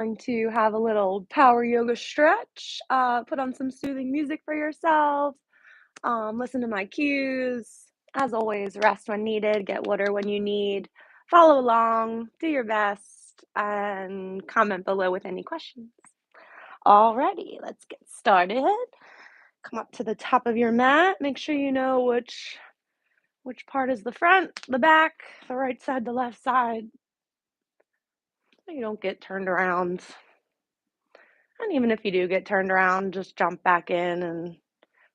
Going to have a little power yoga stretch. Put on some soothing music for yourself. Listen to my cues. As always, rest when needed, get water when you need. Follow along, do your best, and comment below with any questions. Alrighty, let's get started. Come up to the top of your mat. Make sure you know which part is the front, the back, the right side, the left side. So you don't get turned around. And even if you do get turned around, just jump back in and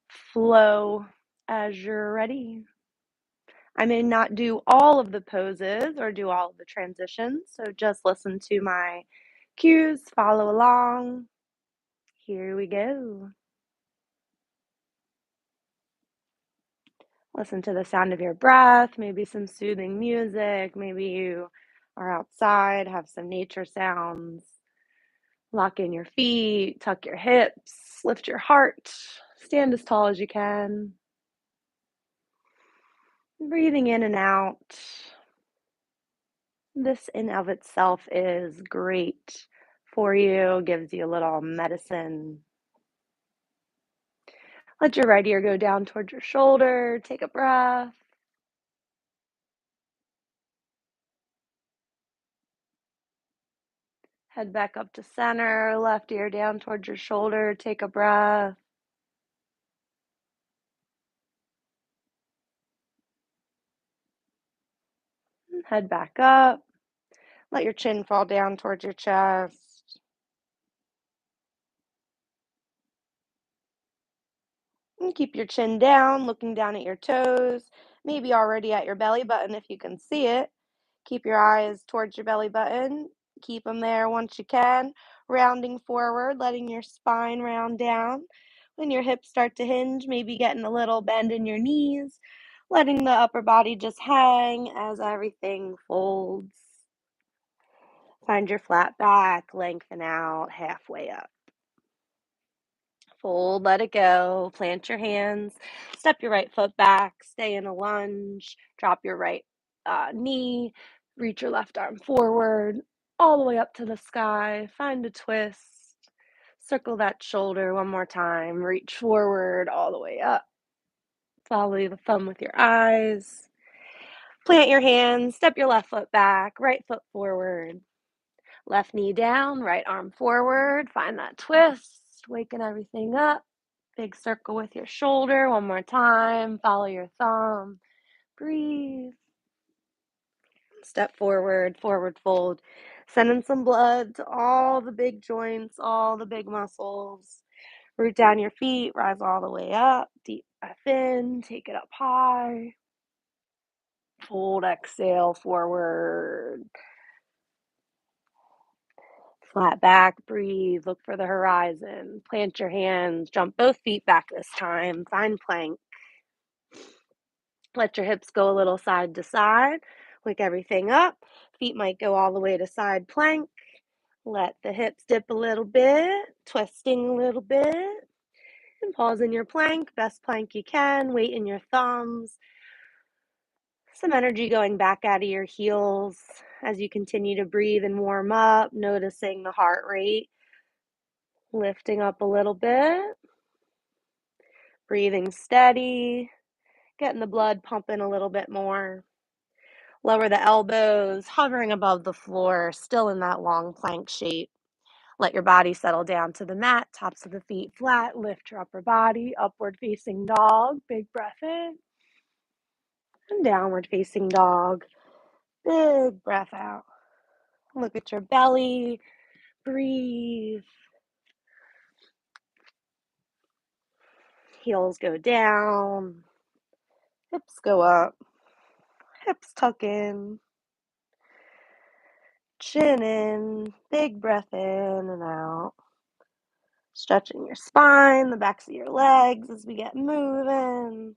flow as you're ready. I may not do all of the poses or do all of the transitions, so just listen to my cues, follow along. Here we go. Listen to the sound of your breath, maybe some soothing music, maybe you are outside, have some nature sounds. Lock in your feet, tuck your hips, lift your heart, stand as tall as you can. Breathing in and out. This in of itself is great for you, gives you a little medicine. Let your right ear go down towards your shoulder. Take a breath. Head back up to center. Left ear down towards your shoulder. Take a breath. Head back up. Let your chin fall down towards your chest. And keep your chin down, looking down at your toes, maybe already at your belly button if you can see it. Keep your eyes towards your belly button. Keep them there once you can. Rounding forward, letting your spine round down. When your hips start to hinge, maybe getting a little bend in your knees. Letting the upper body just hang as everything folds. Find your flat back, lengthen out halfway up. Fold, let it go. Plant your hands. Step your right foot back. Stay in a lunge. Drop your right knee. Reach your left arm forward, all the way up to the sky. Find a twist. Circle that shoulder one more time. Reach forward, all the way up. Follow the thumb with your eyes. Plant your hands. Step your left foot back. Right foot forward. Left knee down. Right arm forward. Find that twist. Waking everything up. Big circle with your shoulder. One more time. Follow your thumb. Breathe. Step forward, forward fold. Sending some blood to all the big joints, all the big muscles. Root down your feet, rise all the way up. Deep breath in, take it up high. Fold, exhale, forward. Flat back, breathe, look for the horizon. Plant your hands, jump both feet back this time. Find plank. Let your hips go a little side to side. Wake everything up. Feet might go all the way to side plank. Let the hips dip a little bit, twisting a little bit. And pause in your plank, best plank you can. Weight in your thumbs. Some energy going back out of your heels as you continue to breathe and warm up, noticing the heart rate lifting up a little bit. Breathing steady, getting the blood pumping a little bit more. Lower the elbows, hovering above the floor, still in that long plank shape. Let your body settle down to the mat, tops of the feet flat. Lift your upper body, upward facing dog. Big breath in. And downward facing dog. Big breath out. Look at your belly. Breathe. Heels go down. Hips go up. Hips tuck in. Chin in. Big breath in and out. Stretching your spine, the backs of your legs as we get moving.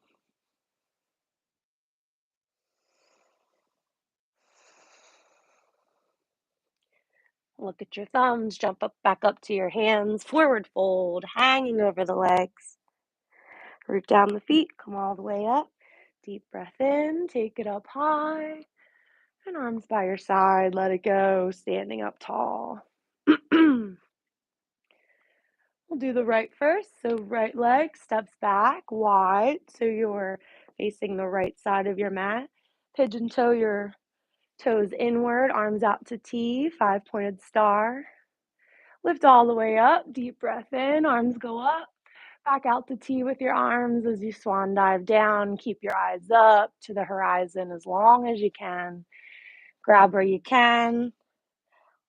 Look at your thumbs, jump up back up to your hands, forward fold, hanging over the legs. Root down the feet, come all the way up. Deep breath in, take it up high. And arms by your side, let it go, standing up tall. We'll do the right first. So right leg steps back wide so you're facing the right side of your mat. Pigeon toe your toes inward, arms out to T, five-pointed star. Lift all the way up, deep breath in, arms go up. Back out to T with your arms as you swan dive down. Keep your eyes up to the horizon as long as you can. Grab where you can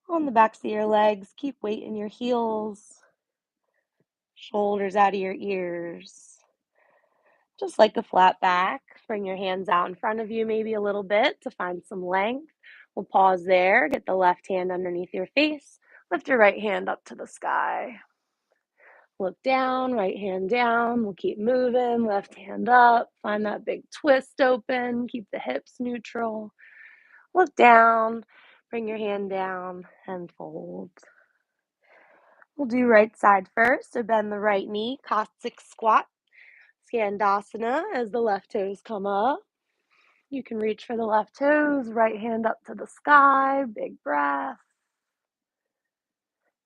on the backs of your legs. Keep weight in your heels, shoulders out of your ears. Just like a flat back. Bring your hands out in front of you maybe a little bit to find some length. We'll pause there. Get the left hand underneath your face. Lift your right hand up to the sky. Look down, right hand down. We'll keep moving. Left hand up. Find that big twist open. Keep the hips neutral. Look down. Bring your hand down and fold. We'll do right side first. So bend the right knee. Cossack squat. Skandasana as the left toes come up. You can reach for the left toes. Right hand up to the sky. Big breath.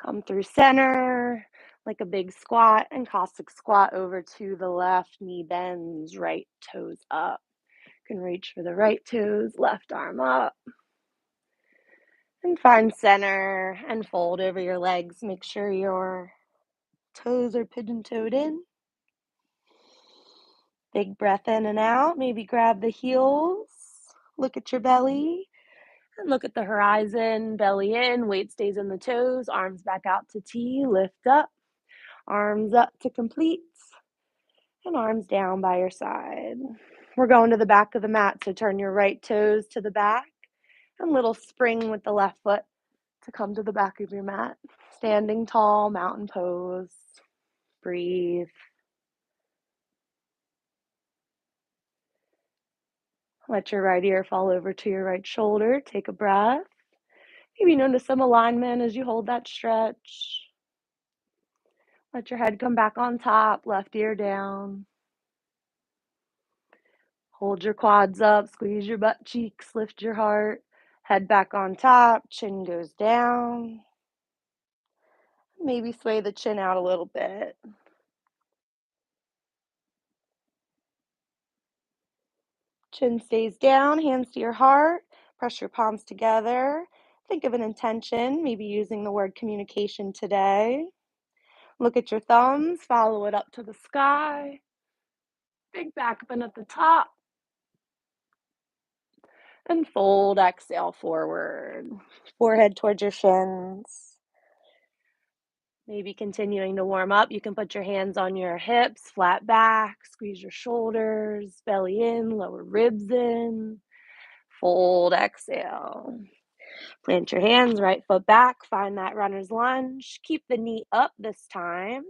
Come through center like a big squat and Cossack squat over to the left. Knee bends, right toes up. You can reach for the right toes, left arm up. And find center and fold over your legs. Make sure your toes are pigeon-toed in. Big breath in and out. Maybe grab the heels. Look at your belly. And look at the horizon. Belly in. Weight stays in the toes. Arms back out to T. Lift up. Arms up to complete. And arms down by your side. We're going to the back of the mat, so turn your right toes to the back. And little spring with the left foot to come to the back of your mat. Standing tall, mountain pose. Breathe. Let your right ear fall over to your right shoulder. Take a breath. Maybe notice some alignment as you hold that stretch. Let your head come back on top, left ear down. Hold your quads up, squeeze your butt cheeks, lift your heart. Head back on top, chin goes down. Maybe sway the chin out a little bit. Chin stays down, hands to your heart. Press your palms together. Think of an intention, maybe using the word communication today. Look at your thumbs, follow it up to the sky. Big back bend at the top. And fold, exhale forward. Forehead towards your shins. Maybe continuing to warm up, you can put your hands on your hips, flat back, squeeze your shoulders, belly in, lower ribs in. Fold, exhale. Plant your hands, right foot back, find that runner's lunge. Keep the knee up this time.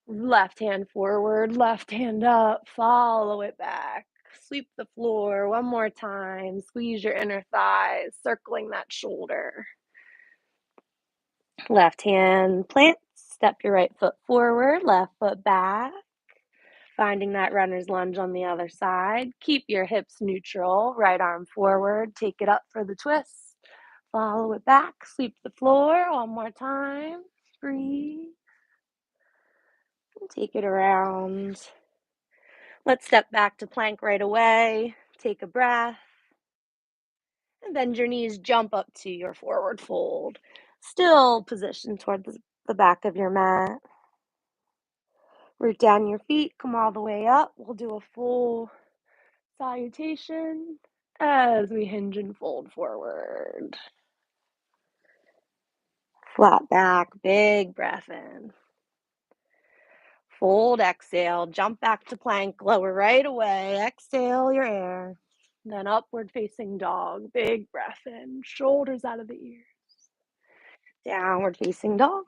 Left hand forward, left hand up, follow it back. Sweep the floor one more time. Squeeze your inner thighs, circling that shoulder. Left hand plants, step your right foot forward, left foot back. Finding that runner's lunge on the other side. Keep your hips neutral, right arm forward, take it up for the twist. Follow it back, sweep the floor one more time. Breathe. And take it around. Let's step back to plank right away. Take a breath. And bend your knees, jump up to your forward fold. Still positioned toward the back of your mat. Root down your feet, come all the way up. We'll do a full salutation as we hinge and fold forward. Flat back, big breath in. Fold, exhale, jump back to plank, lower right away. Exhale your air. Then upward facing dog, big breath in, shoulders out of the ears. Downward facing dog.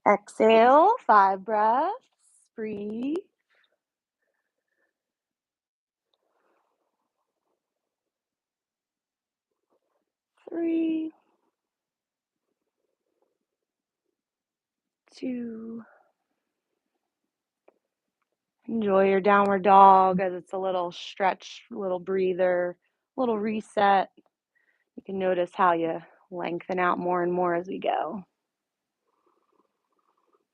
Exhale, 5 breaths. Breathe. 3, 2. Enjoy your downward dog as it's a little stretch, little breather, little reset. You can notice how you lengthen out more and more as we go.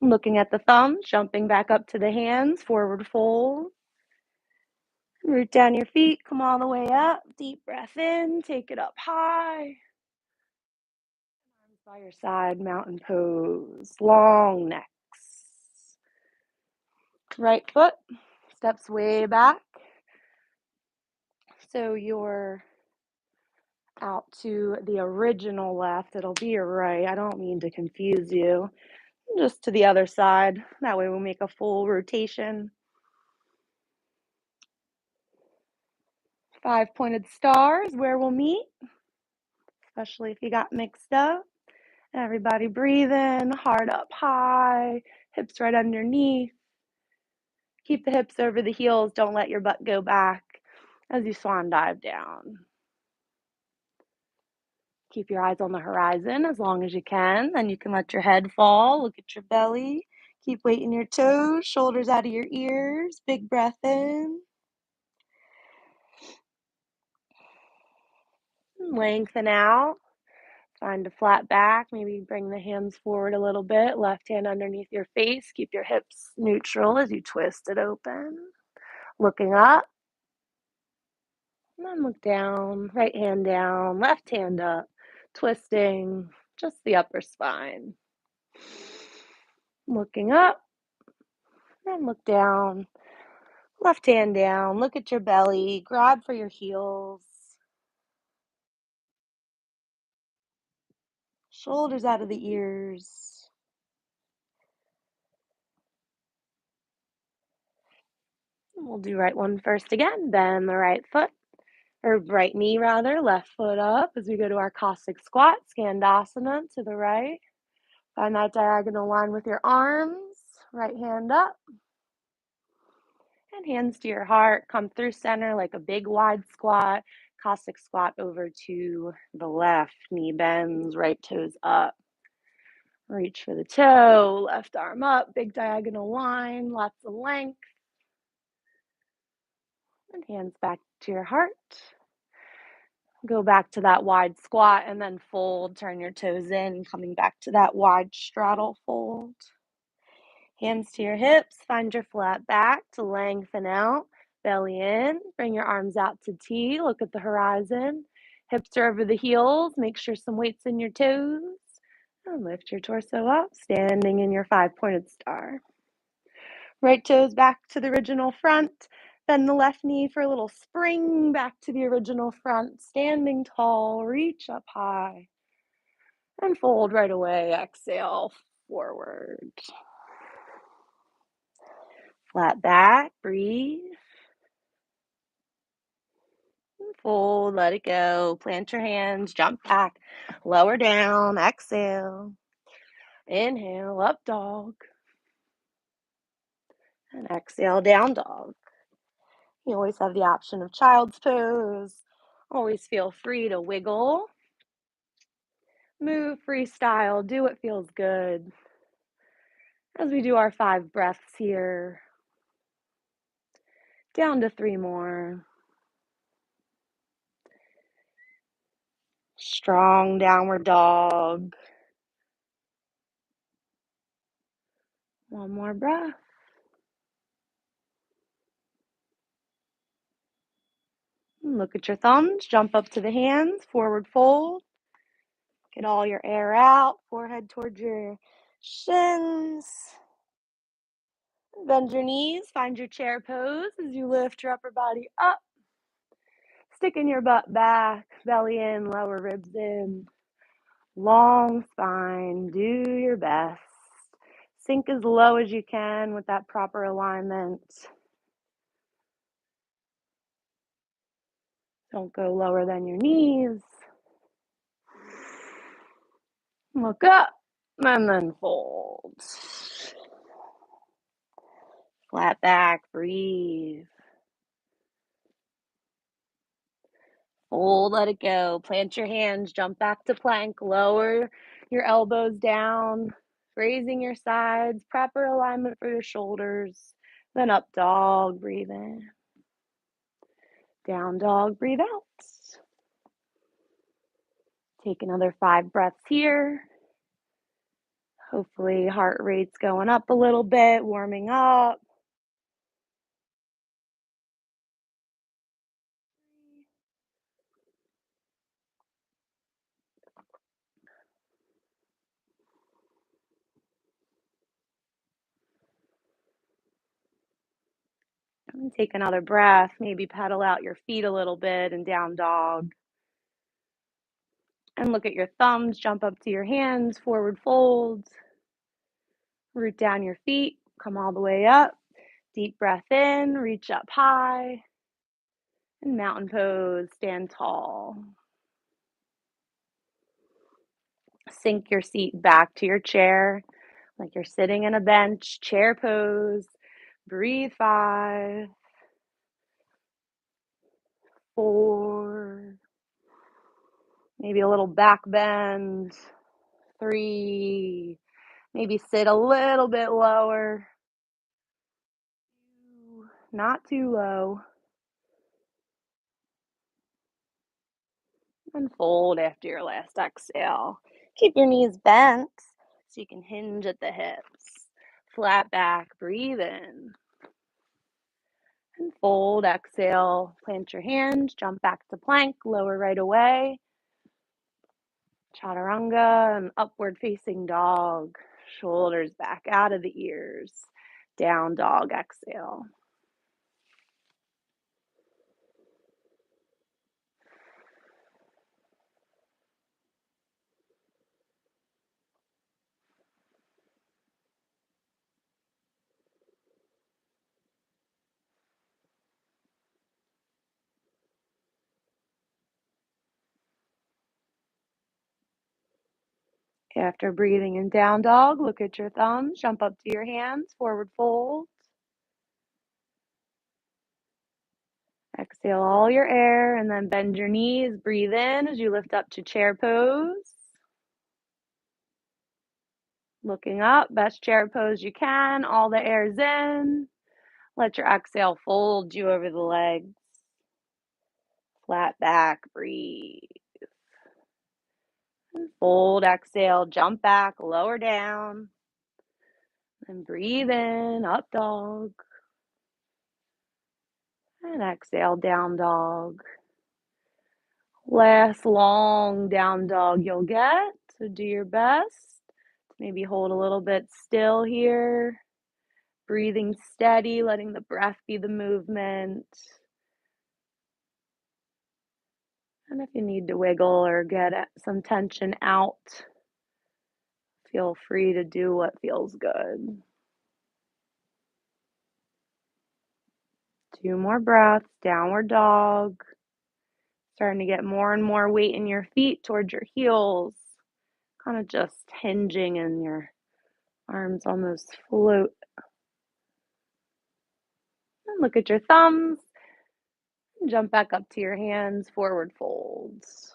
Looking at the thumbs, jumping back up to the hands, forward fold. Root down your feet, come all the way up. Deep breath in, take it up high. Arms by your side, mountain pose. Long necks. Right foot steps way back. So you're out to the original left. It'll be your right. I don't mean to confuse you. Just to the other side. That way we'll make a full rotation. 5 pointed stars where we'll meet, especially if you got mixed up. Everybody breathe in, heart up high, hips right underneath. Keep the hips over the heels. Don't let your butt go back as you swan dive down. Keep your eyes on the horizon as long as you can. Then you can let your head fall. Look at your belly. Keep weighting your toes, shoulders out of your ears. Big breath in. Lengthen out. Find a flat back. Maybe bring the hands forward a little bit. Left hand underneath your face. Keep your hips neutral as you twist it open. Looking up. And then look down. Right hand down. Left hand up. Twisting just the upper spine. Looking up. And look down. Left hand down. Look at your belly. Grab for your heels. Shoulders out of the ears. We'll do right one first again. Bend the right foot, or right knee rather, left foot up as we go to our Cossack squat, Skandasana to the right. Find that diagonal line with your arms, right hand up, and hands to your heart. Come through center like a big wide squat, Cossack squat over to the left, knee bends, right toes up. Reach for the toe, left arm up, big diagonal line, lots of length. And hands back to your heart. Go back to that wide squat and then fold, turn your toes in, coming back to that wide straddle fold. Hands to your hips, find your flat back to lengthen out, belly in, bring your arms out to T, look at the horizon. Hips are over the heels, make sure some weight's in your toes, and lift your torso up, standing in your 5-pointed star. Right toes back to the original front. Bend the left knee for a little spring back to the original front. Standing tall, reach up high. And fold right away. Exhale, forward. Flat back, breathe. Fold, let it go. Plant your hands, jump back, lower down, exhale. Inhale, up dog. And exhale, down dog. You always have the option of child's pose. Always feel free to wiggle. Move, freestyle, do what feels good. As we do our 5 breaths here. Down to 3 more. Strong downward dog. One more breath. Look at your thumbs, jump up to the hands, forward fold. Get all your air out, forehead towards your shins. Bend your knees, find your chair pose as you lift your upper body up. Sticking your butt back, belly in, lower ribs in. Long spine, do your best. Sink as low as you can with that proper alignment. Don't go lower than your knees. Look up and then fold. Flat back, breathe. Fold, let it go. Plant your hands, jump back to plank, lower your elbows down, raising your sides, proper alignment for your shoulders. Then up dog, breathe in. Down dog, breathe out. Take another 5 breaths here. Hopefully, heart rate's going up a little bit, warming up. And take another breath, maybe pedal out your feet a little bit in down dog. And look at your thumbs, jump up to your hands, forward fold. Root down your feet, come all the way up. Deep breath in, reach up high. And mountain pose, stand tall. Sink your seat back to your chair like you're sitting in a bench, chair pose. Breathe 5, 4, maybe a little back bend. 3, maybe sit a little bit lower. 2, not too low. And fold after your last exhale. Keep your knees bent so you can hinge at the hips. Flat back, breathe in. And fold, exhale, plant your hands, jump back to plank, lower right away. Chaturanga and upward facing dog. Shoulders back out of the ears. Down dog, exhale. After breathing in down dog, look at your thumbs, jump up to your hands, forward fold. Exhale all your air and then bend your knees. Breathe in as you lift up to chair pose. Looking up, best chair pose you can. All the air's in. Let your exhale fold you over the legs. Flat back, breathe. Fold, exhale, jump back, lower down. And breathe in, up dog. And exhale, down dog. Last long down dog you'll get. So do your best. Maybe hold a little bit still here. Breathing steady, letting the breath be the movement. And if you need to wiggle or get some tension out, feel free to do what feels good. 2 more breaths, downward dog. Starting to get more and more weight in your feet towards your heels. Kind of just hinging and your arms almost float. And look at your thumbs. Jump back up to your hands, forward folds.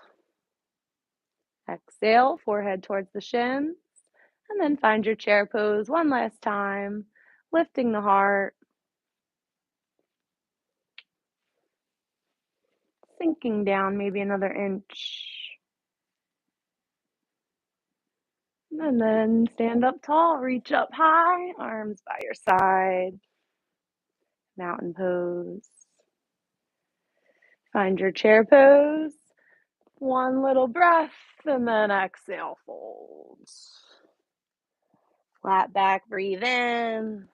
Exhale, forehead towards the shins. And then find your chair pose one last time, lifting the heart, sinking down maybe another inch. And then stand up tall, reach up high, arms by your side, mountain pose. Find your chair pose, one little breath, and then exhale, fold. Flat back, breathe in.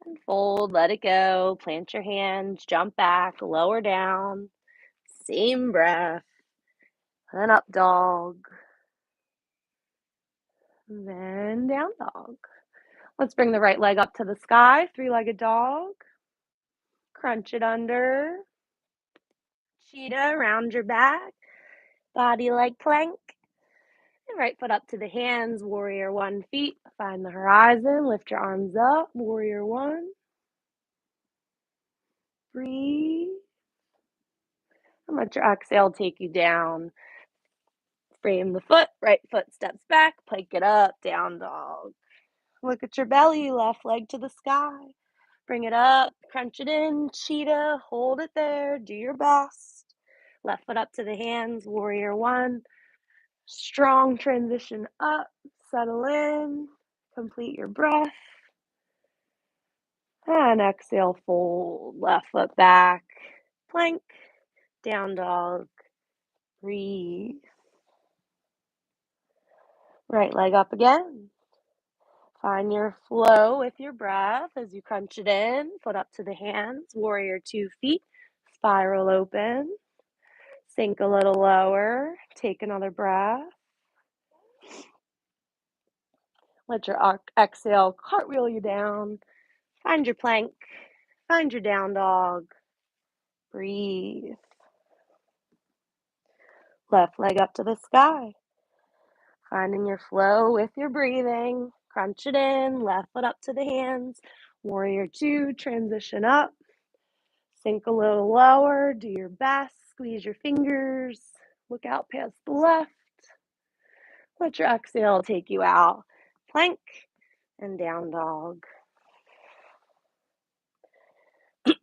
And fold, let it go. Plant your hands, jump back, lower down. Same breath. Then up dog. Then down dog. Let's bring the right leg up to the sky, three-legged dog. Crunch it under. Cheetah, round your back. Body like plank. And right foot up to the hands, warrior 1 feet. Find the horizon, lift your arms up, warrior 1. Breathe. And let your exhale take you down. Frame the foot, right foot steps back, plank it up, down dog. Look at your belly, left leg to the sky. Bring it up, crunch it in, cheetah, hold it there, do your best. Left foot up to the hands, warrior 1. Strong transition up, settle in, complete your breath, and exhale, fold, left foot back, plank, down dog, breathe. Right leg up again. Find your flow with your breath as you crunch it in, foot up to the hands, warrior 2 feet, spiral open, sink a little lower, take another breath. Let your exhale cartwheel you down. Find your plank, find your down dog, breathe. Left leg up to the sky. Finding your flow with your breathing. Crunch it in, left foot up to the hands. Warrior 2, transition up. Sink a little lower, do your best. Squeeze your fingers. Look out past the left. Let your exhale take you out. Plank and down dog.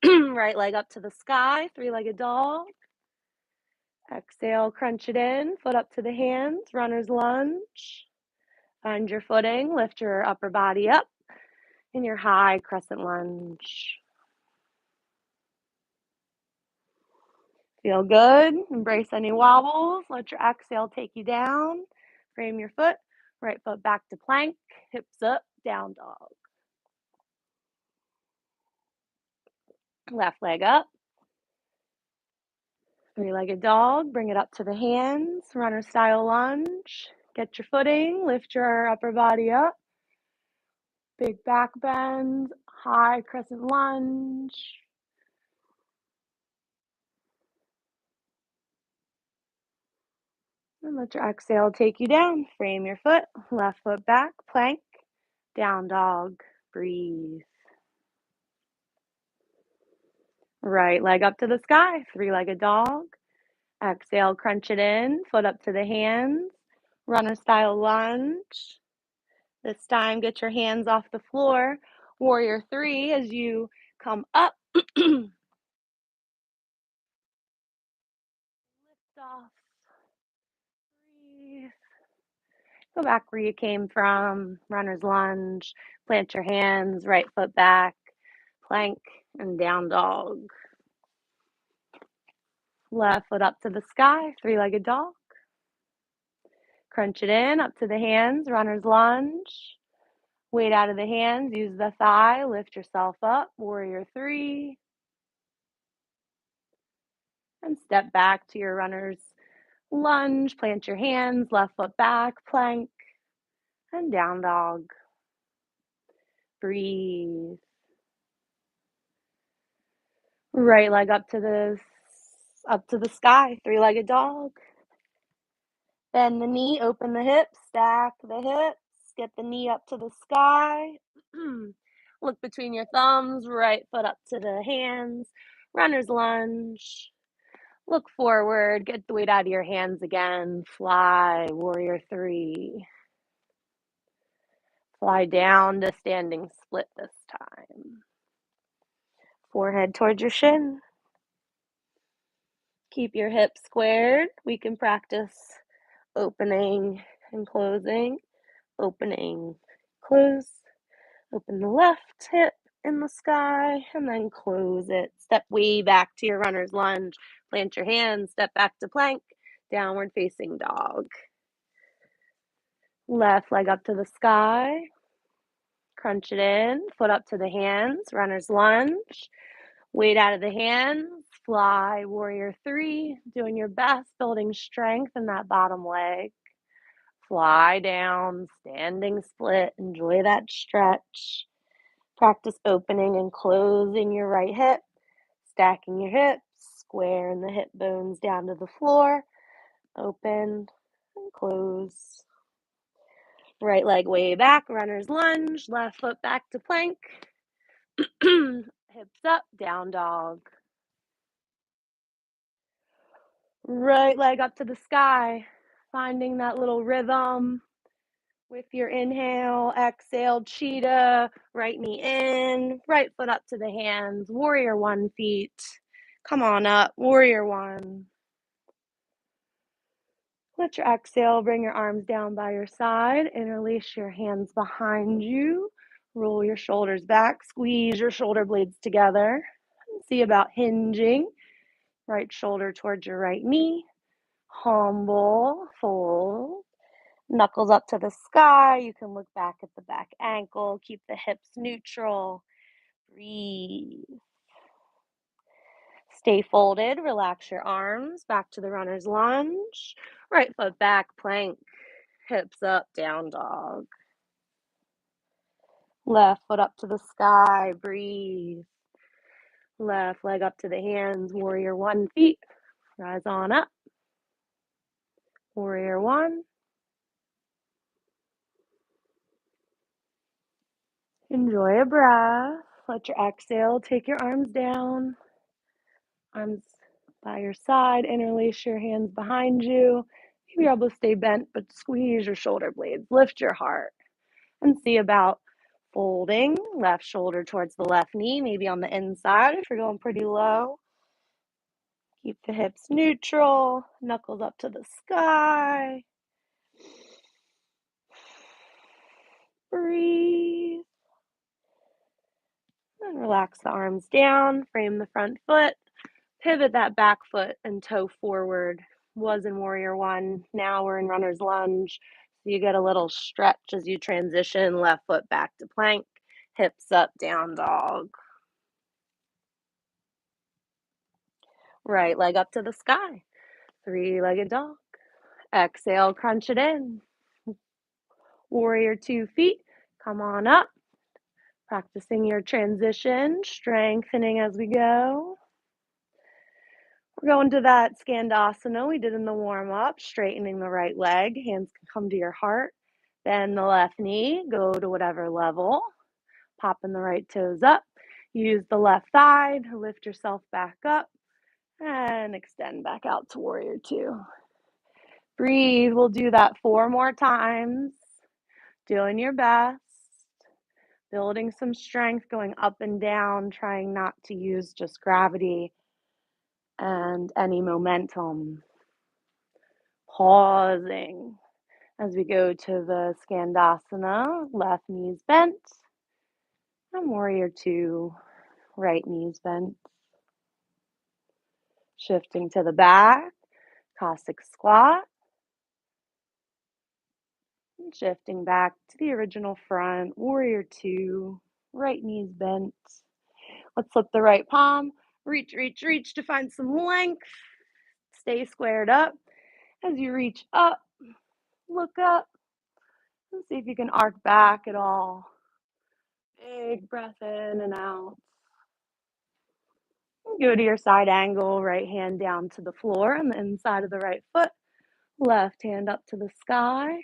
Right leg up to the sky, three-legged dog. Exhale, crunch it in, foot up to the hands, runner's lunge. Find your footing, lift your upper body up in your high crescent lunge. Feel good, embrace any wobbles, let your exhale take you down. Frame your foot, right foot back to plank, hips up, down dog. Left leg up. Three-legged dog, bring it up to the hands, runner style lunge. Get your footing, lift your upper body up. Big back bend, high crescent lunge. And let your exhale take you down. Frame your foot, left foot back, plank, down dog, breathe. Right leg up to the sky, three-legged dog. Exhale, crunch it in, foot up to the hands, runner style lunge. This time, get your hands off the floor. Warrior 3 as you come up. Lift off. Breathe. Go back where you came from. Runner's lunge. Plant your hands, right foot back, plank, and down dog. Left foot up to the sky, three-legged dog. Crunch it in, up to the hands, runner's lunge. Weight out of the hands, use the thigh, lift yourself up, warrior 3. And step back to your runner's lunge, plant your hands, left foot back, plank, and down dog. Breathe. Right leg up to the sky, three-legged dog. Bend the knee, open the hips, stack the hips, get the knee up to the sky. Look between your thumbs, right foot up to the hands, runner's lunge. Look forward, get the weight out of your hands again, fly, warrior 3. Fly down to standing split this time. Forehead towards your shin. Keep your hips squared. We can practice opening and closing. Opening, close. Open the left hip in the sky and then close it. Step way back to your runner's lunge. Plant your hands, step back to plank, downward facing dog. Left leg up to the sky. Crunch it in, foot up to the hands, runner's lunge. Weight out of the hands, fly, warrior 3. Doing your best, building strength in that bottom leg. Fly down, standing split, enjoy that stretch. Practice opening and closing your right hip, stacking your hips, squaring the hip bones down to the floor. Open and close. Right leg way back, runner's lunge, left foot back to plank. Hips up, down dog. Right leg up to the sky, finding that little rhythm with your inhale, exhale, cheetah, right knee in, right foot up to the hands, warrior 1 feet. Come on up, warrior 1. Let your exhale bring your arms down by your side. Interlace your hands behind you. Roll your shoulders back. Squeeze your shoulder blades together. See about hinging. Right shoulder towards your right knee. Humble, fold. Knuckles up to the sky. You can look back at the back ankle. Keep the hips neutral. Breathe. Stay folded. Relax your arms. Back to the runner's lunge. Right foot back, plank. Hips up, down dog. Left foot up to the sky. Breathe. Left leg up to the hands. Warrior one feet. Rise on up. Warrior one. Enjoy a breath. Let your exhale take your arms down. Arms by your side. Interlace your hands behind you. Maybe your elbows stay bent, but squeeze your shoulder blades. Lift your heart. And see about folding. Left shoulder towards the left knee, maybe on the inside if you're going pretty low. Keep the hips neutral. Knuckles up to the sky. Breathe. And relax the arms down. Frame the front foot. Pivot that back foot and toe forward. Was in warrior one. Now we're in runner's lunge. So you get a little stretch as you transition. Left foot back to plank. Hips up, down dog. Right leg up to the sky. Three-legged dog. Exhale, crunch it in. Warrior 2 feet. Come on up. Practicing your transition, strengthening as we go. We're going to that Skandasana we did in the warm-up, straightening the right leg. Hands can come to your heart. Bend the left knee, go to whatever level. Popping the right toes up. Use the left thigh to lift yourself back up and extend back out to warrior 2. Breathe. We'll do that 4 more times. Doing your best. Building some strength, going up and down, trying not to use just gravity and any momentum. Pausing as we go to the Skandasana. Left knees bent. And warrior 2, right knees bent. Shifting to the back. Cossack squat. And shifting back to the original front. Warrior 2, right knees bent. Let's flip the right palm. Reach, reach, reach to find some length. Stay squared up. As you reach up, look up, and see if you can arc back at all. Big breath in and out. Go to your side angle, right hand down to the floor on the inside of the right foot. Left hand up to the sky.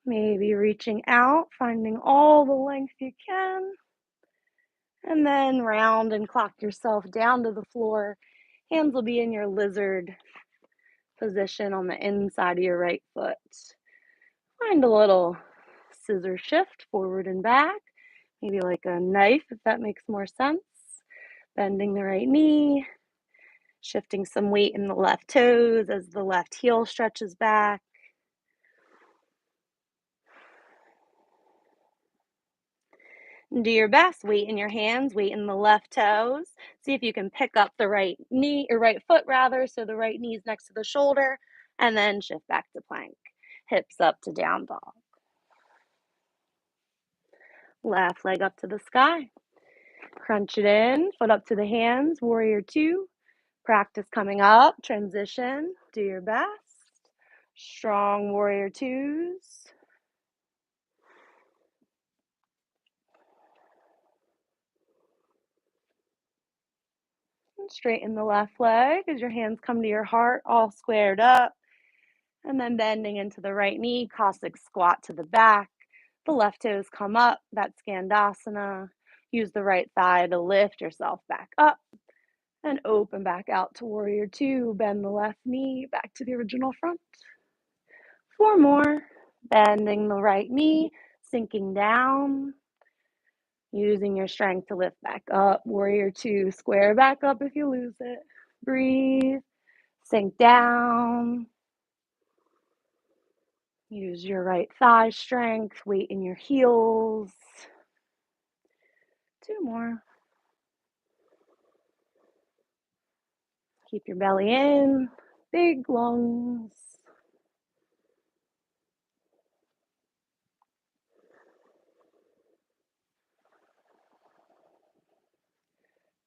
Maybe reaching out, finding all the length you can. And then round and clock yourself down to the floor. Hands will be in your lizard position on the inside of your right foot. Find a little scissor shift forward and back, maybe like a knife if that makes more sense. Bending the right knee, shifting some weight in the left toes as the left heel stretches back. Do your best. Weight in your hands, weight in the left toes. See if you can pick up the right knee, or right foot rather, so the right knee is next to the shoulder, and then shift back to plank. Hips up to down dog. Left leg up to the sky. Crunch it in, foot up to the hands, warrior 2. Practice coming up, transition, do your best. Strong warrior 2s. Straighten the left leg as your hands come to your heart, all squared up. And then bending into the right knee, Cossack squat to the back. The left toes come up, that's Skandasana. Use the right thigh to lift yourself back up. And open back out to warrior 2. Bend the left knee back to the original front. 4 more. Bending the right knee, sinking down. Using your strength to lift back up. Warrior 2, square back up if you lose it. Breathe, sink down. Use your right thigh strength, weight in your heels. 2 more. Keep your belly in, big lungs.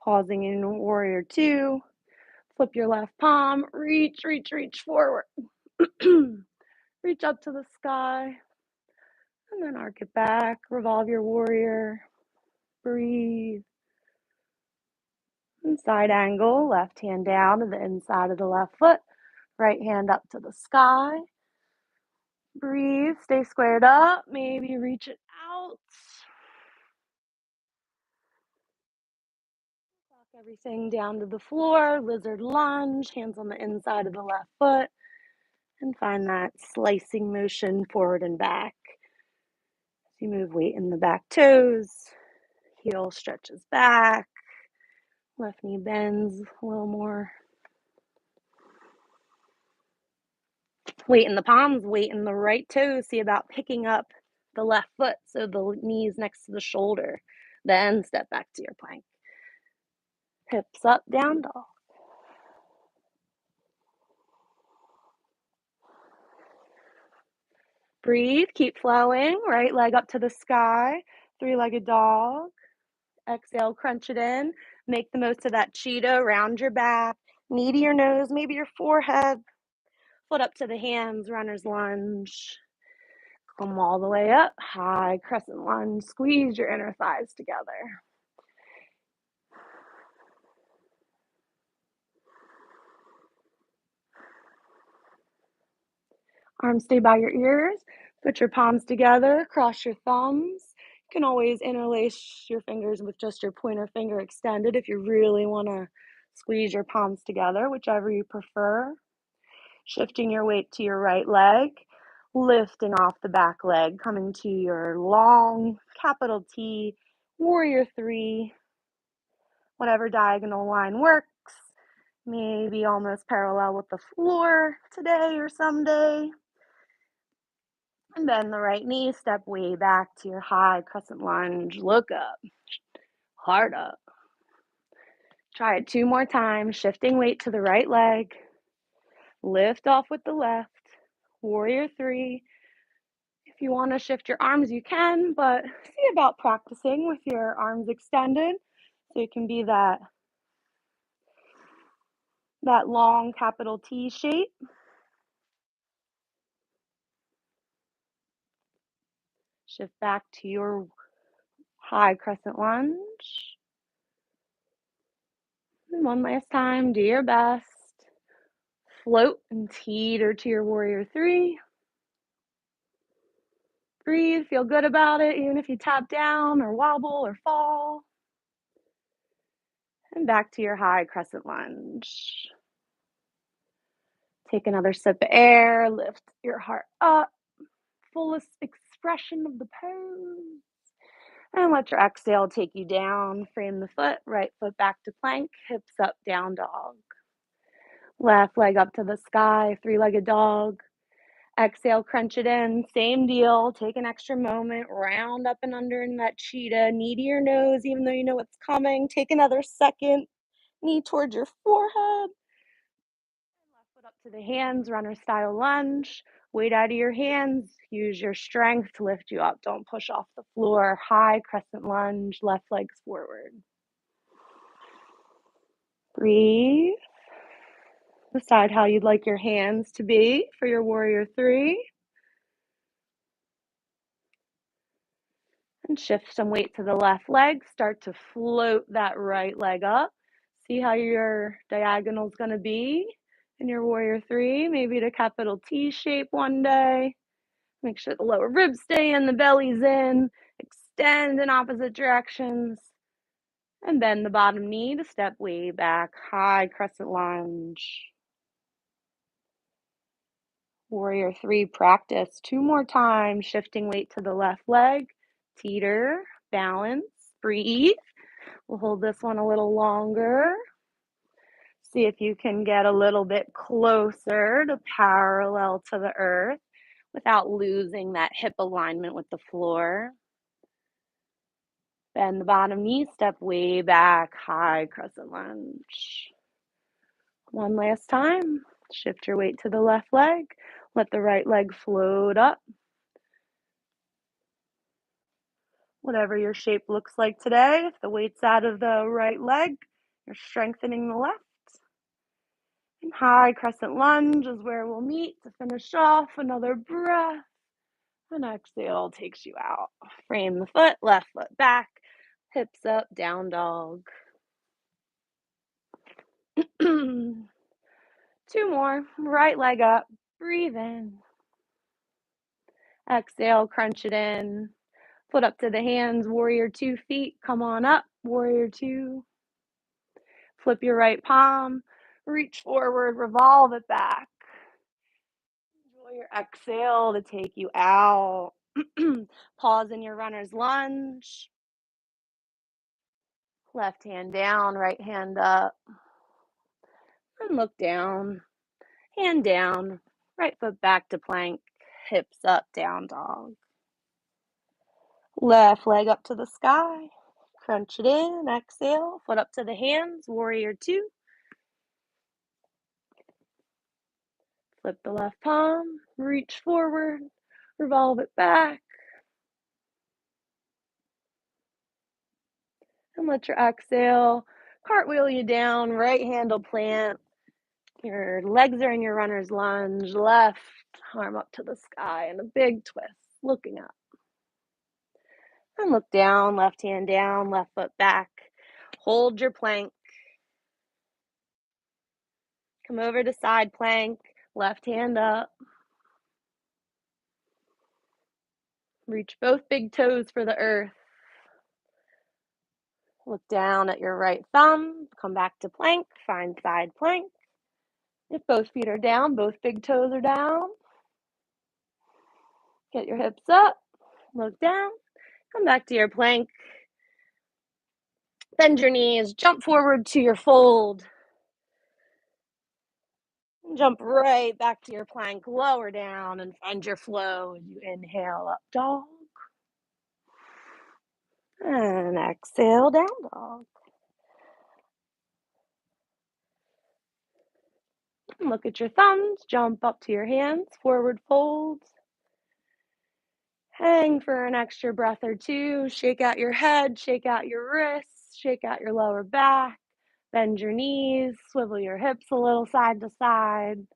Pausing in warrior 2. Flip your left palm, reach, reach, reach forward. Reach up to the sky, and then arc it back. Revolve your warrior. Breathe. And side angle, left hand down to the inside of the left foot. Right hand up to the sky. Breathe, stay squared up. Maybe reach it out. Walk everything down to the floor. Lizard lunge, hands on the inside of the left foot. And find that slicing motion forward and back. As you move weight in the back toes, heel stretches back, left knee bends a little more. Weight in the palms, weight in the right toes. See about picking up the left foot so the knees next to the shoulder. Then step back to your plank. Hips up, down dog. Breathe, keep flowing. Right leg up to the sky. 3-legged dog. Exhale, crunch it in. Make the most of that cheetah. Round your back. Knee to your nose, maybe your forehead. Foot up to the hands, runner's lunge. Come all the way up. High crescent lunge. Squeeze your inner thighs together. Arms stay by your ears. Put your palms together. Cross your thumbs. You can always interlace your fingers with just your pointer finger extended if you really want to squeeze your palms together, whichever you prefer. Shifting your weight to your right leg. Lifting off the back leg. Coming to your long capital T, warrior 3. Whatever diagonal line works. Maybe almost parallel with the floor today or someday. And bend the right knee, step way back to your high crescent lunge. Look up, hard up. Try it 2 more times, shifting weight to the right leg. Lift off with the left. Warrior 3. If you want to shift your arms, you can, but see about practicing with your arms extended so it can be that long capital T shape. Shift back to your high crescent lunge. And one last time, do your best. Float and teeter to your warrior 3. Breathe, feel good about it, even if you tap down or wobble or fall. And back to your high crescent lunge. Take another sip of air, lift your heart up, fullest expression of the pose. And let your exhale take you down. Frame the foot, right foot back to plank, hips up, down dog. Left leg up to the sky, 3-legged dog. Exhale, crunch it in. Same deal. Take an extra moment. Round up and under in that cheetah. Knee to your nose, even though you know what's coming. Take another second. Knee towards your forehead. Left foot up to the hands. Runner style lunge. Weight out of your hands. Use your strength to lift you up. Don't push off the floor. High crescent lunge. Left legs forward. Breathe. Decide how you'd like your hands to be for your warrior 3. And shift some weight to the left leg. Start to float that right leg up. See how your diagonal is going to be in your warrior 3. Maybe the capital T shape one day. Make sure the lower ribs stay in, the belly's in. Extend in opposite directions. And bend the bottom knee to step way back. High crescent lunge. Warrior 3 practice 2 more times. Shifting weight to the left leg. Teeter, balance, breathe. We'll hold this one a little longer. See if you can get a little bit closer to parallel to the earth. without losing that hip alignment with the floor. Bend the bottom knee, step way back, high crescent lunge. One last time. Shift your weight to the left leg. Let the right leg float up. Whatever your shape looks like today, if the weight's out of the right leg, you're strengthening the left. And high crescent lunge is where we'll meet to finish off. Another breath. And exhale takes you out. Frame the foot, left foot back, hips up, down dog. Two more. Right leg up. Breathe in. Exhale, crunch it in. Foot up to the hands, warrior two feet. Come on up, warrior two. Flip your right palm, reach forward, revolve it back. Enjoy your exhale to take you out. Pause in your runner's lunge. Left hand down, right hand up. And look down, hand down, right foot back to plank, hips up, down dog. Left leg up to the sky. Crunch it in, exhale, foot up to the hands, warrior two. Flip the left palm, reach forward, revolve it back. And let your exhale cartwheel you down, right handle plant. Your legs are in your runner's lunge, left arm up to the sky, and a big twist, looking up. And look down, left hand down, left foot back. Hold your plank. Come over to side plank, left hand up. Reach both big toes for the earth. Look down at your right thumb, come back to plank, find side plank. If both feet are down, both big toes are down. Get your hips up, look down, come back to your plank. Bend your knees, jump forward to your fold. Jump right back to your plank, lower down and find your flow as you inhale up dog. And exhale down dog. Look at your thumbs, jump up to your hands, forward fold. Hang for an extra breath or two. Shake out your head, shake out your wrists, shake out your lower back. Bend your knees, swivel your hips a little side to side.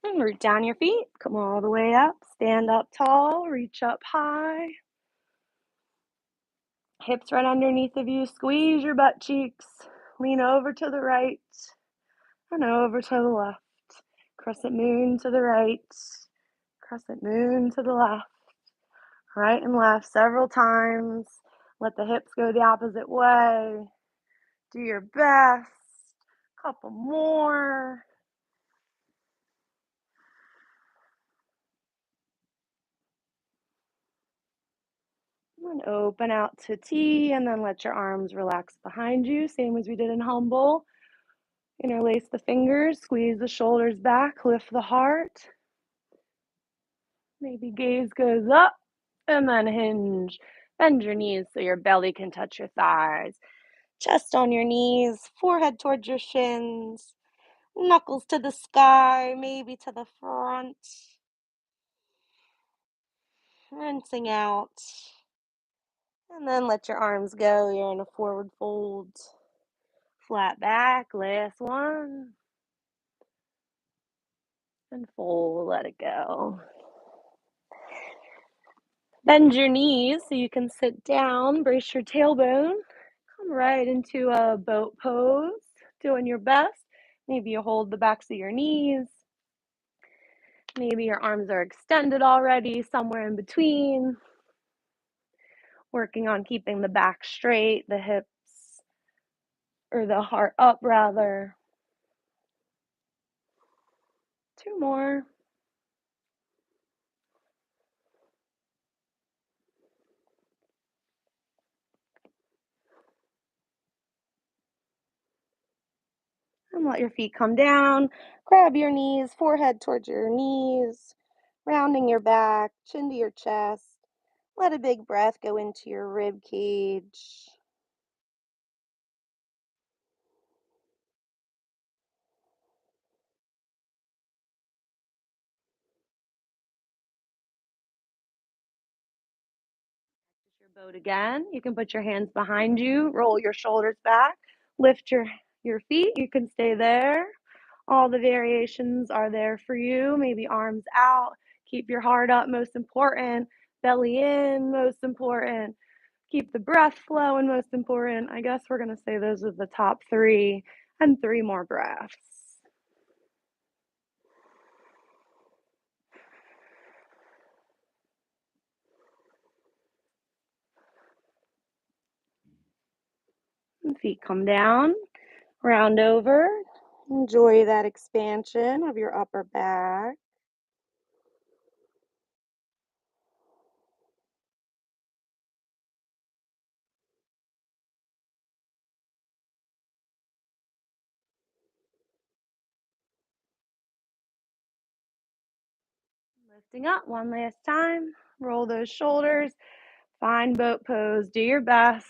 And root down your feet, come all the way up, stand up tall, reach up high. Hips right underneath of you, squeeze your butt cheeks, lean over to the right and over to the left. Crescent moon to the right, crescent moon to the left. Right and left several times. Let the hips go the opposite way. Do your best. Couple more. And open out to T, and then let your arms relax behind you, same as we did in humble. Interlace the fingers, squeeze the shoulders back, lift the heart. Maybe gaze goes up, and then hinge. Bend your knees so your belly can touch your thighs. Chest on your knees, forehead towards your shins. Knuckles to the sky, maybe to the front. Rinsing out. And then let your arms go. You're in a forward fold. Flat back, last one. And fold, let it go. Bend your knees so you can sit down. Brace your tailbone. Come right into a boat pose. Doing your best. Maybe you hold the backs of your knees. Maybe your arms are extended already, somewhere in between. Working on keeping the back straight, the hips, or the heart up rather. 2 more. And let your feet come down. Grab your knees, forehead towards your knees, rounding your back, chin to your chest. Let a big breath go into your rib cage. Your boat again. You can put your hands behind you, roll your shoulders back, lift your feet. You can stay there. All the variations are there for you. Maybe arms out. Keep your heart up, most important. Belly in, most important. Keep the breath flowing, most important. I guess we're going to say those are the top 3 and 3 more breaths. And feet come down, round over. Enjoy that expansion of your upper back. Lifting up one last time. Roll those shoulders. Find boat pose. Do your best.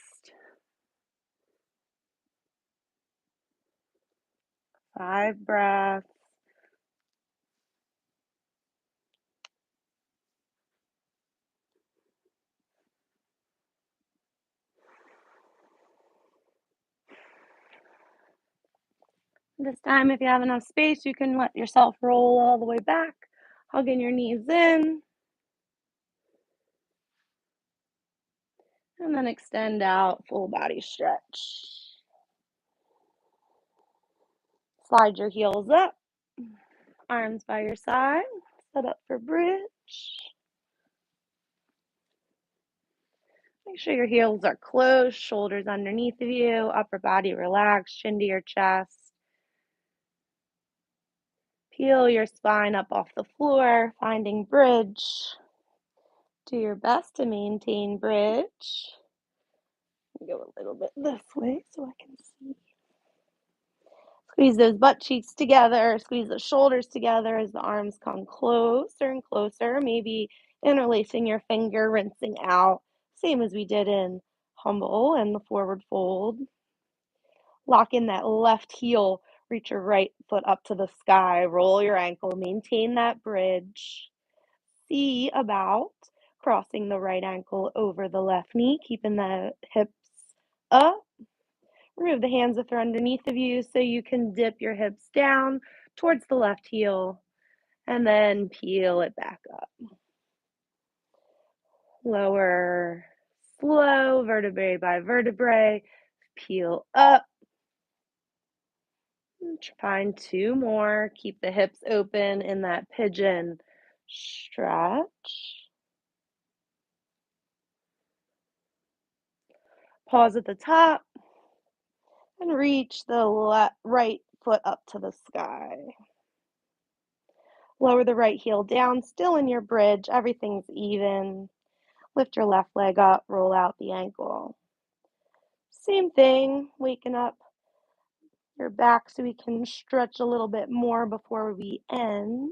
5 breaths. This time, if you have enough space, you can let yourself roll all the way back, hugging your knees in, and then extend out, full body stretch. Slide your heels up, arms by your side, set up for bridge. Make sure your heels are closed, shoulders underneath of you, upper body relaxed, chin to your chest. Peel your spine up off the floor, finding bridge. Do your best to maintain bridge. Go a little bit this way so I can see. Squeeze those butt cheeks together, squeeze the shoulders together as the arms come closer and closer, maybe interlacing your finger, rinsing out, same as we did in humble and the forward fold. Lock in that left heel, reach your right foot up to the sky, roll your ankle, maintain that bridge. See about crossing the right ankle over the left knee, keeping the hips up. Remove the hands if they're underneath of you so you can dip your hips down towards the left heel and then peel it back up. Lower, slow, vertebrae by vertebrae. Peel up. Find 2 more. Keep the hips open in that pigeon stretch. Pause at the top and reach the right foot up to the sky. Lower the right heel down, still in your bridge. Everything's even. Lift your left leg up, roll out the ankle. Same thing, waking up your back so we can stretch a little bit more before we end.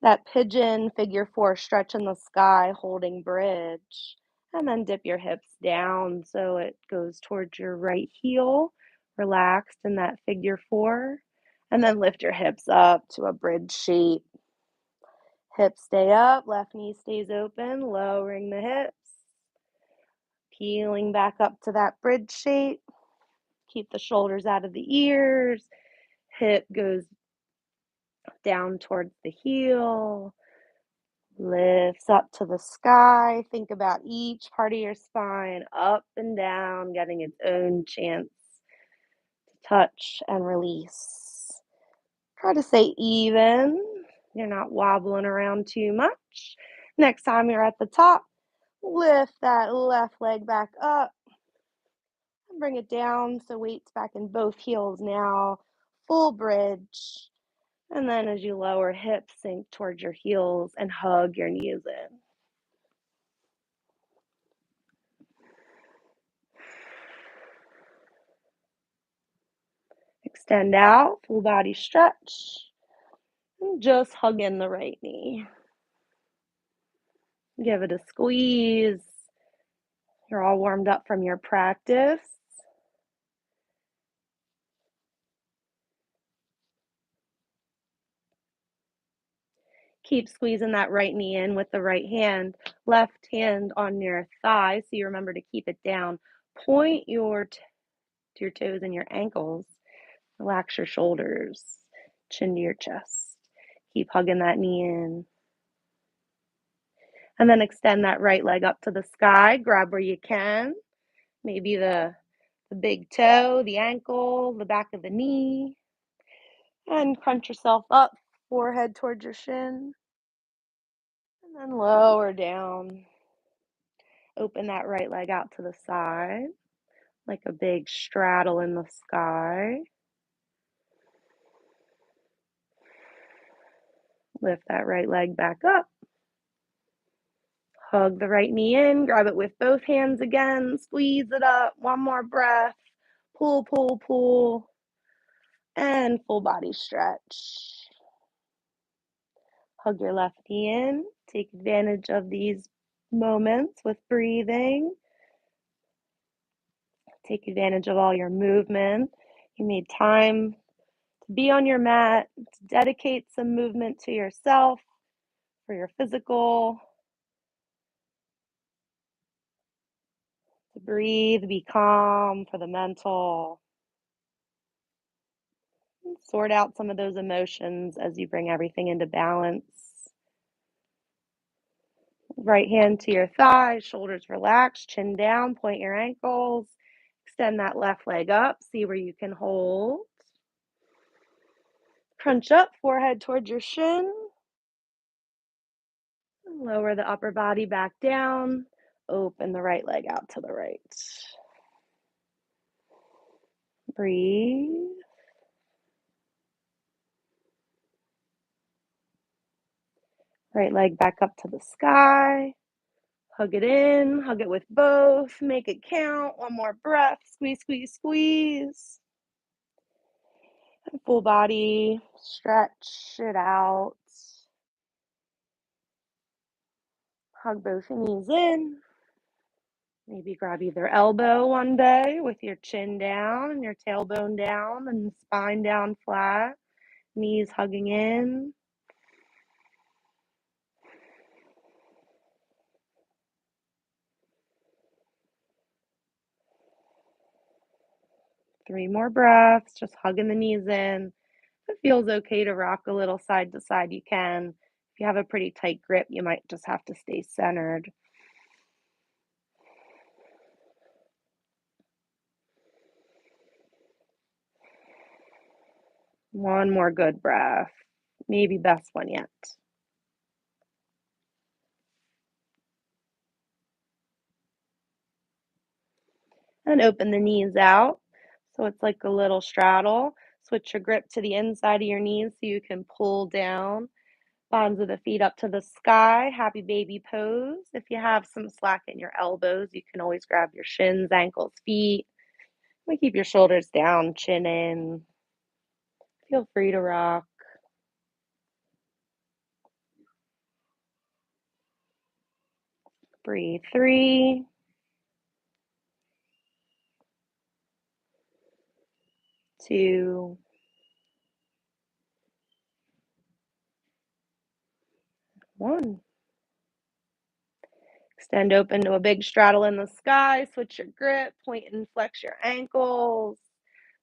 That pigeon figure 4 stretch in the sky, holding bridge. And then dip your hips down so it goes towards your right heel, relaxed in that figure 4. And then lift your hips up to a bridge shape. Hips stay up, left knee stays open, lowering the hips. Peeling back up to that bridge shape. Keep the shoulders out of the ears. Hip goes down towards the heel. Lifts up to the sky. Think about each part of your spine up and down, getting its own chance to touch and release. Try to stay even. You're not wobbling around too much. Next time you're at the top, lift that left leg back up. Bring it down so weight's back in both heels now. Full bridge. And then as you lower hips, sink towards your heels and hug your knees in. Extend out, full body stretch, and just hug in the right knee. Give it a squeeze. You're all warmed up from your practice. Keep squeezing that right knee in with the right hand. Left hand on your thigh, so you remember to keep it down. Point to your toes and your ankles. Relax your shoulders, chin to your chest. Keep hugging that knee in. And then extend that right leg up to the sky. Grab where you can. Maybe the big toe, the ankle, the back of the knee. And crunch yourself up, forehead towards your shin. And then lower down. Open that right leg out to the side, like a big straddle in the sky. Lift that right leg back up. Hug the right knee in, grab it with both hands again, squeeze it up. One more breath. Pull, pull, pull. And full body stretch. Hug your left knee in. Take advantage of these moments with breathing. Take advantage of all your movement. You made time to be on your mat, to dedicate some movement to yourself, for your physical, to breathe, be calm, for the mental. Sort out some of those emotions as you bring everything into balance. Right hand to your thigh, shoulders relaxed, chin down, point your ankles. Extend that left leg up, see where you can hold. Crunch up, forehead towards your shin. Lower the upper body back down. Open the right leg out to the right. Breathe. Right leg back up to the sky. Hug it in, hug it with both. Make it count. One more breath. Squeeze, squeeze, squeeze. And full body. Stretch it out. Hug both knees in. Maybe grab either elbow one day with your chin down and your tailbone down and spine down flat. Knees hugging in. Three more breaths, just hugging the knees in. If it feels okay to rock a little side to side, you can. If you have a pretty tight grip, you might just have to stay centered. One more good breath. Maybe best one yet. And open the knees out. So it's like a little straddle. Switch your grip to the inside of your knees so you can pull down. Bottoms of the feet up to the sky. Happy baby pose. If you have some slack in your elbows, you can always grab your shins, ankles, feet. Keep your shoulders down, chin in. Feel free to rock. Breathe. 3, 2, 1. Extend open to a big straddle in the sky. Switch your grip. Point and flex your ankles.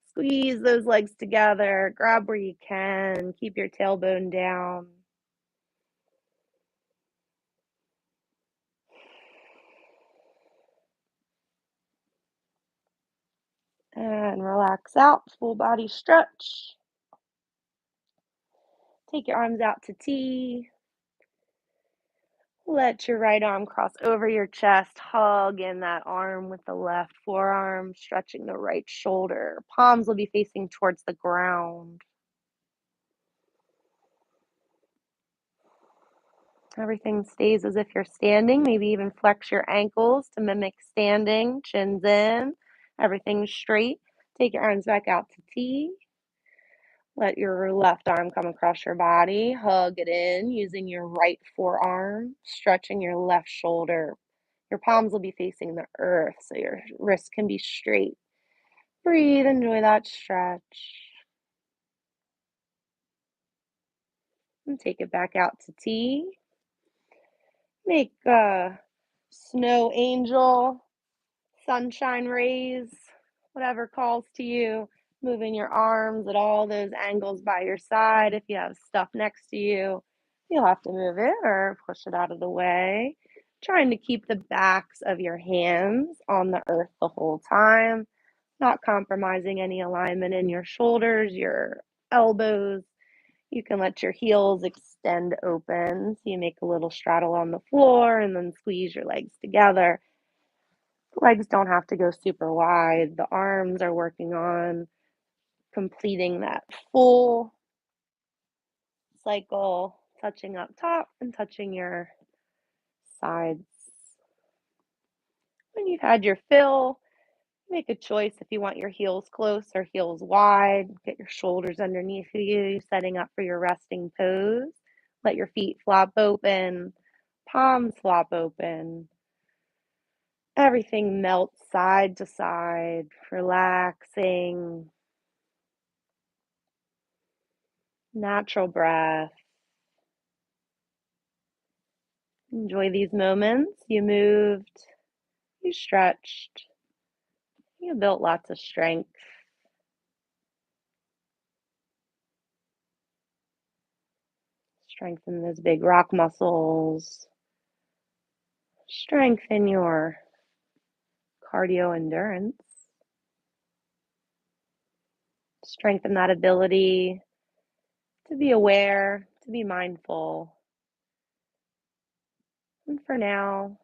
Squeeze those legs together. Grab where you can. Keep your tailbone down. And relax out. Full body stretch. Take your arms out to T. Let your right arm cross over your chest. Hug in that arm with the left forearm, stretching the right shoulder. Palms will be facing towards the ground. Everything stays as if you're standing. Maybe even flex your ankles to mimic standing, chins in. Everything's straight. Take your arms back out to T. Let your left arm come across your body. Hug it in using your right forearm, stretching your left shoulder. Your palms will be facing the earth, so your wrists can be straight. Breathe, enjoy that stretch. And take it back out to T. Make a snow angel, sunshine rays, whatever calls to you. Moving your arms at all those angles by your side. If you have stuff next to you, you'll have to move it or push it out of the way. Trying to keep the backs of your hands on the earth the whole time, not compromising any alignment in your shoulders, your elbows. You can let your heels extend open. So you make a little straddle on the floor and then squeeze your legs together. The legs don't have to go super wide. The arms are working on completing that full cycle, touching up top and touching your sides. When you've had your fill, make a choice if you want your heels close or heels wide. Get your shoulders underneath you, setting up for your resting pose. Let your feet flop open, palms flop open. Everything melts side to side, relaxing, natural breath. Enjoy these moments. You moved, you stretched, you built lots of strength. Strengthen those big rock muscles. Strengthen your cardio endurance. Strengthen that ability to be aware, to be mindful. And for now,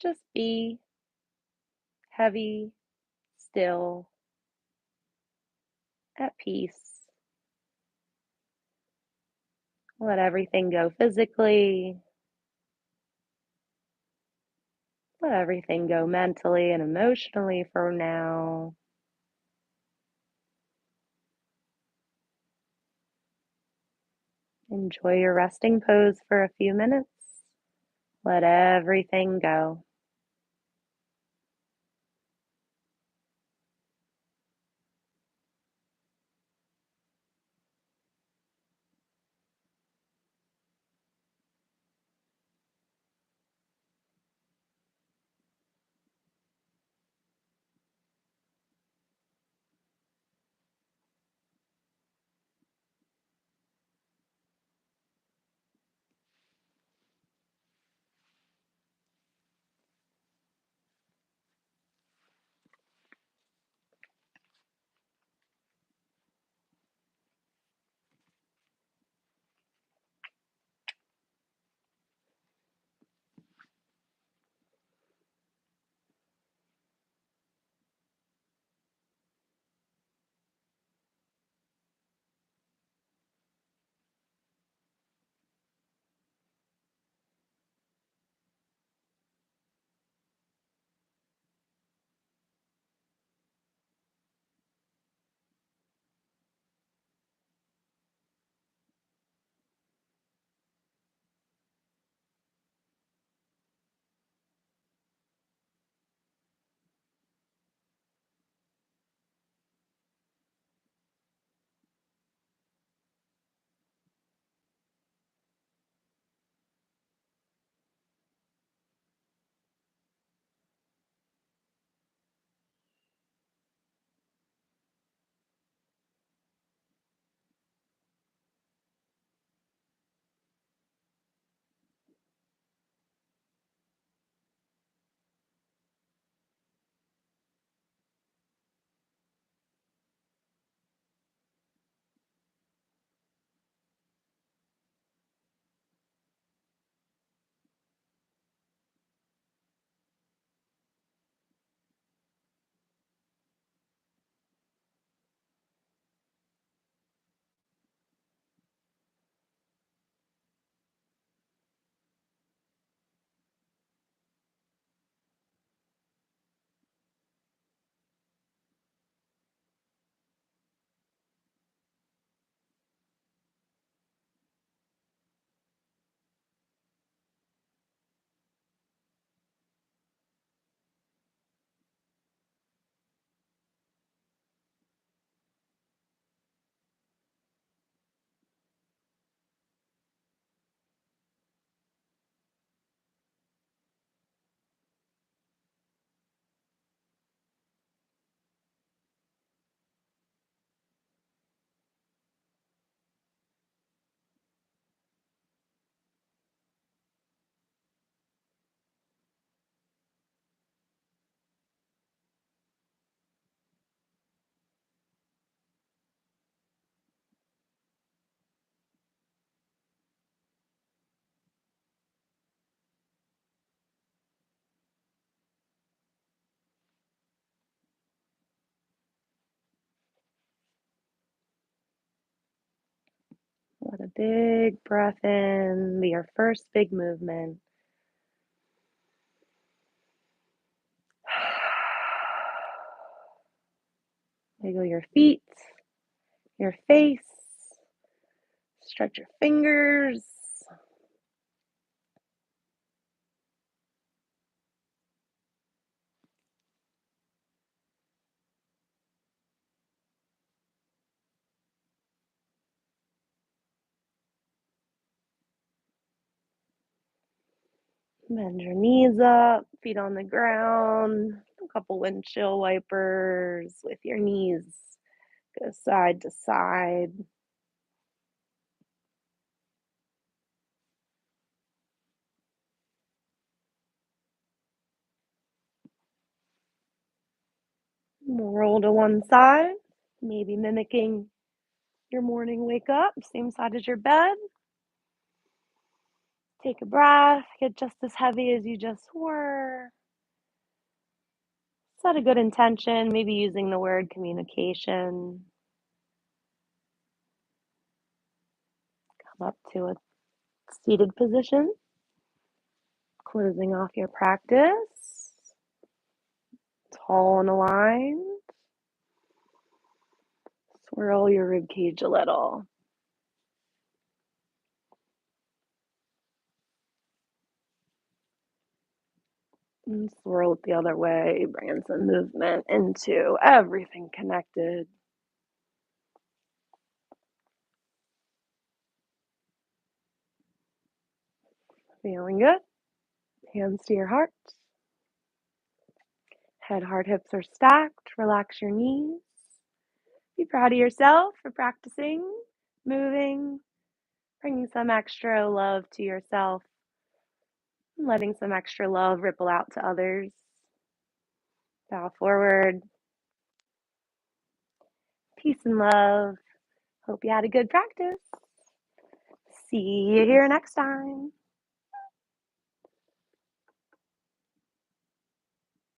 just be heavy, still, at peace. Let everything go physically. Let everything go mentally and emotionally for now. Enjoy your resting pose for a few minutes. Let everything go. A big breath in, be your first big movement. Wiggle your feet, your face, stretch your fingers. Bend your knees up, feet on the ground, a couple windshield wipers with your knees. Go side to side. Roll to one side, maybe mimicking your morning wake up, same side as your bed. Take a breath, get just as heavy as you just were. Set a good intention, maybe using the word communication. Come up to a seated position, closing off your practice. Tall and aligned. Swirl your rib cage a little. And swirl it the other way, bringing some movement into everything connected. Feeling good? Hands to your heart. Head, heart, hips are stacked. Relax your knees. Be proud of yourself for practicing, moving, bringing some extra love to yourself, and letting some extra love ripple out to others. Bow forward. Peace and love. Hope you had a good practice. See you here next time.